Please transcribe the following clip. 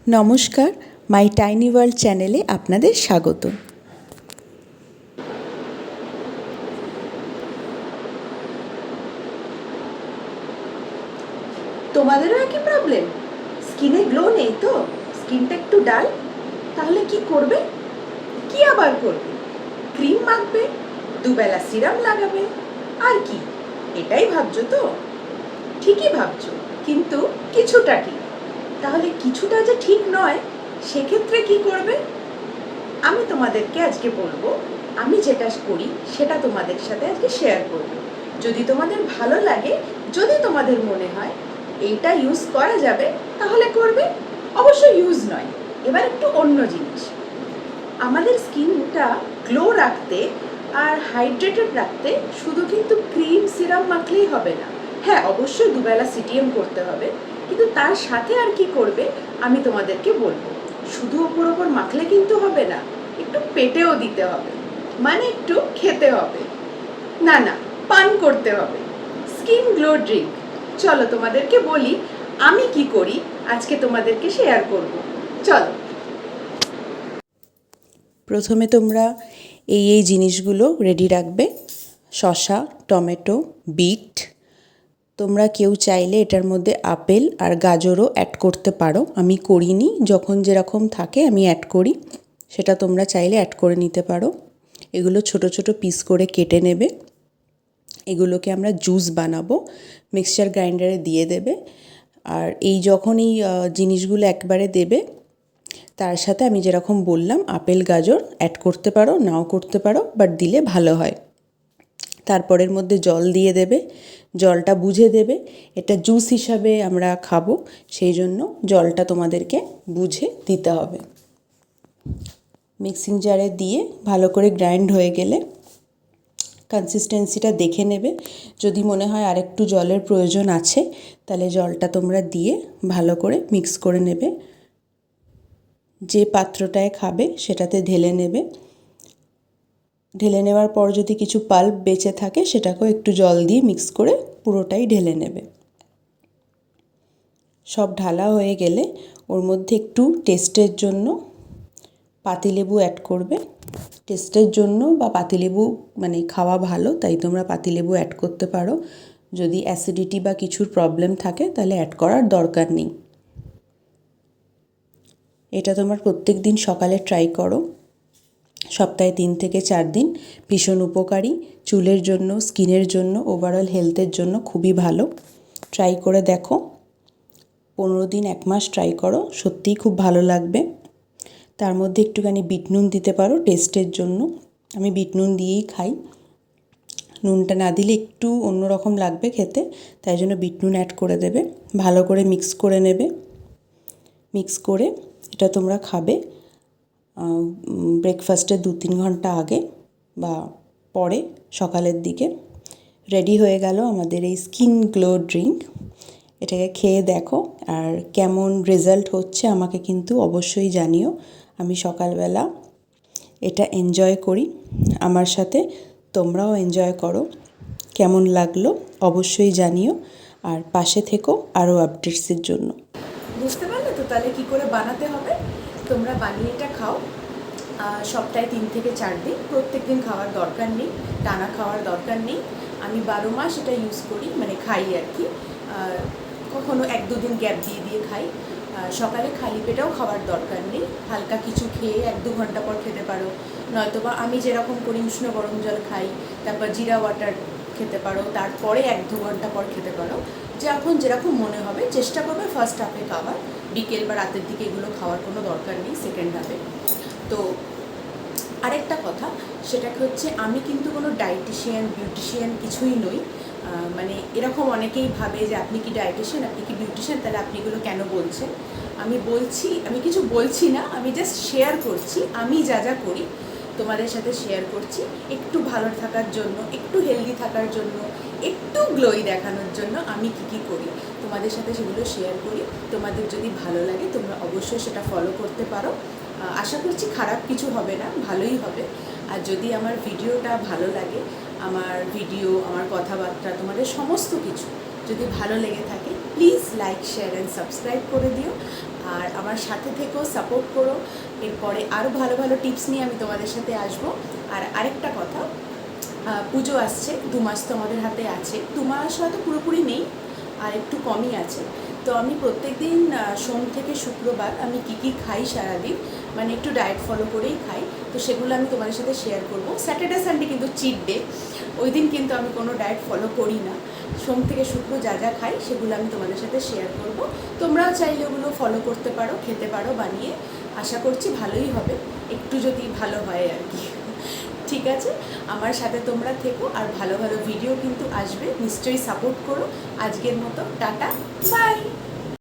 নমস্কার, মাই tiny world চ্যানেলে আপনাদের স্বাগত। তোমাদেরও একই প্রবলেম? স্কিনে গ্লো নেই তো? স্কিনটা একটু ডাল? তাহলে কি করবে? কি আবার করবে? ক্রিম মাখবে, দুবেলা সিরাম লাগাবে, আর কি? এটাই ভাবছো তো? ঠিকই ভাবছো, কিন্তু কিছুটা ঠিক। তাহলে কিছুটা যে ঠিক নয়, সেক্ষেত্রে কি করবে? আমি তোমাদেরকে আজকে বলবো, আমি যেটা করি সেটা তোমাদের সাথে আজকে শেয়ার করব। যদি তোমাদের ভালো লাগে, যদি তোমাদের মনে হয় এইটা ইউজ করা যাবে, তাহলে করবে। অবশ্য ইউজ নয়, এবার একটু অন্য জিনিস। আমাদের স্কিনটা গ্লো রাখতে আর হাইড্রেটেড রাখতে শুধু কিন্তু ক্রিম সিরাম মাখলেই হবে না। হ্যাঁ, অবশ্যই দুবেলা সিটিএম করতে হবে, কিন্তু তার সাথে আর কি করবে আমি তোমাদেরকে বলবো। শুধু ওপর ওপর মাখলে কিন্তু হবে না, একটু পেটেও দিতে হবে, মানে একটু খেতে হবে, না না পান করতে হবে। স্কিন গ্লো ড্রিঙ্ক, চলো তোমাদেরকে বলি আমি কি করি, আজকে তোমাদেরকে শেয়ার করব। চলো। প্রথমে তোমরা এই জিনিসগুলো রেডি রাখবে: শসা, টমেটো, বিট। তোমরা কেউ চাইলে এটার মধ্যে আপেল আর গাজরও অ্যাড করতে পারো, আমি করিনি, যখন যেরকম থাকে আমি অ্যাড করি, সেটা তোমরা চাইলে অ্যাড করে নিতে পারো। এগুলো ছোট ছোট পিস করে কেটে নেবে। এগুলোকে আমরা জুস বানাবো, মিক্সচার গ্রাইন্ডারে দিয়ে দেবে। আর যখন এই জিনিসগুলো একবারে দেবে, তার সাথে আমি যেরকম বললাম আপেল গাজর অ্যাড করতে পারো, নাও করতে পারো, বাট দিলে ভালো হয়। তারপরের মধ্যে জল দিয়ে দেবে, জলটা বুঝে দেবে। এটা জুস হিসাবে আমরা খাবো, সেই জন্য জলটা তোমাদেরকে বুঝে দিতে হবে। মিক্সিং জারে দিয়ে ভালো করে গ্রাইন্ড হয়ে গেলে কনসিস্টেন্সিটা দেখে নেবে। যদি মনে হয় আরেকটু জলের প্রয়োজন আছে, তাহলে জলটা তোমরা দিয়ে ভালো করে মিক্স করে নেবে। যে পাত্রটায় খাবে সেটাতে ঢেলে নেবে। ঢেলে নেওয়ার পর যদি কিছু পাল্প বেঁচে থাকে, সেটাকেও একটু জল দিয়ে মিক্স করে পুরোটাই ঢেলে নেবে। সব ঢালা হয়ে গেলে ওর মধ্যে একটু টেস্টের জন্য পাতিলেবু অ্যাড করবে। টেস্টের জন্য বা পাতিলেবু মানে খাওয়া ভালো, তাই তোমরা পাতিলেবু অ্যাড করতে পারো। যদি অ্যাসিডিটি বা কিছুর প্রবলেম থাকে তাহলে অ্যাড করার দরকার নেই। এটা তোমরা প্রত্যেক দিন সকালে ট্রাই করো, সপ্তাহে 3 থেকে 4 দিন। ভীষণ উপকারী, চুলের জন্য, স্কিনের জন্য, ওভারঅল হেলথের জন্য খুবই ভালো। ট্রাই করে দেখো, 15 দিন 1 মাস ট্রাই করো, সত্যিই খুব ভালো লাগবে। তার মধ্যে একটুখানি বিট নুন দিতে পারো টেস্টের জন্য। আমি বিট নুন দিয়েই খাই, নুনটা না দিলে একটু অন্যরকম লাগবে খেতে, তাই জন্য বিট নুন অ্যাড করে দেবে। ভালো করে মিক্স করে নেবে। মিক্স করে এটা তোমরা খাবে ব্রেকফাস্টের 2-3 ঘন্টা আগে বা পরে, সকালের দিকে। রেডি হয়ে গেল আমাদের এই স্কিন গ্লো ড্রিঙ্ক। এটাকে খেয়ে দেখো, আর কেমন রেজাল্ট হচ্ছে আমাকে কিন্তু অবশ্যই জানিও। আমি সকালবেলা এটা এনজয় করি, আমার সাথে তোমরাও এনজয় করো। কেমন লাগলো অবশ্যই জানিও, আর পাশে থেকো আরও আপডেটসের জন্য। বুঝতে পারলে তো তাহলে কি করে বানাতে হবে? তোমরা বানিয়ে এটা খাও, সপ্তাহে 3 থেকে 4 দিন। প্রত্যেক দিন খাওয়ার দরকার নেই, টানা খাওয়ার দরকার নেই। আমি 12 মাস এটা ইউজ করি, মানে খাই আর কি। কখনো 1-2 দিন গ্যাপ দিয়ে দিয়ে খাই। সকালে খালি পেটেও খাওয়ার দরকার নেই, হালকা কিছু খেয়ে 1-2 ঘন্টা পর খেতে পারো। নয়তোবা আমি যেরকম করি উষ্ণ গরম জল খাই, তারপর জিরা ওয়াটার খেতে পারো, তারপরে 1-2 ঘন্টা পর খেতে পারো। যখন যেরকম মনে হবে চেষ্টা করবে ফার্স্ট হাফে খাওয়ার, বিকেল বা রাতের দিকে এগুলো খাওয়ার কোনো দরকার নেই সেকেন্ড হাফে। তো আরেকটা কথা, সেটাকে হচ্ছে আমি কিন্তু কোনো ডায়েটিশিয়ান বিউটিশিয়ান কিছুই নই। মানে এরকম অনেকেই ভাবে যে আপনি কি ডায়েটিশিয়ান, আপনি কি বিউটিশিয়ান, তাহলে আপনি এগুলো কেন বলছেন? আমি কিছু বলছি না, আমি জাস্ট শেয়ার করছি আমি যা যা করি তোমাদের সাথে শেয়ার করছি, একটু ভালো থাকার জন্য, একটু হেলদি থাকার জন্য, একটু গ্লোই দেখানোর জন্য আমি কি করি তোমাদের সাথে সেগুলো শেয়ার করি। তোমাদের যদি ভালো লাগে তোমরা অবশ্যই সেটা ফলো করতে পারো। আশা করছি খারাপ কিছু হবে না, ভালোই হবে। আর যদি আমার ভিডিওটা ভালো লাগে, আমার ভিডিও, আমার কথাবার্তা, তোমাদের সমস্ত কিছু যদি ভালো লেগে থাকে, please like, share and subscribe করে দিও। আর আমার সাথে থেকেও সাপোর্ট করো। এরপরে আরও ভালো ভালো টিপস নিয়ে আমি তোমাদের সাথে আসবো। আর আরেকটা কথা, পুজো আসছে, 2 মাস তো আমাদের হাতে আছে, 2 মাস হয়তো পুরোপুরি নেই, আর একটু কমই আছে। তো আমি প্রত্যেকদিন সোম থেকে শুক্রবার আমি কী খাই সারাদিন, মানে একটু ডায়েট ফলো করেই খাই, তো সেগুলো আমি তোমাদের সাথে শেয়ার করব। স্যাটারডে সানডে কিন্তু চিট ডে, ওই দিন কিন্তু আমি কোনো ডায়েট ফলো করি না। সোম থেকে শুক্র যা যা খাই সেগুলো আমি তোমাদের সাথে শেয়ার করব। তোমরাও চাইলে ওগুলো ফলো করতে পারো, খেতে পারো বানিয়ে। আশা করছি ভালোই হবে, একটু যদি ভালো হয় আর কি। ঠিক আছে, আমার সাথে তোমরা থেকো, আর ভালো ভালো ভিডিও কিন্তু আসবে, নিশ্চয়ই সাপোর্ট করো। আজকের মতো টাটা, বাই।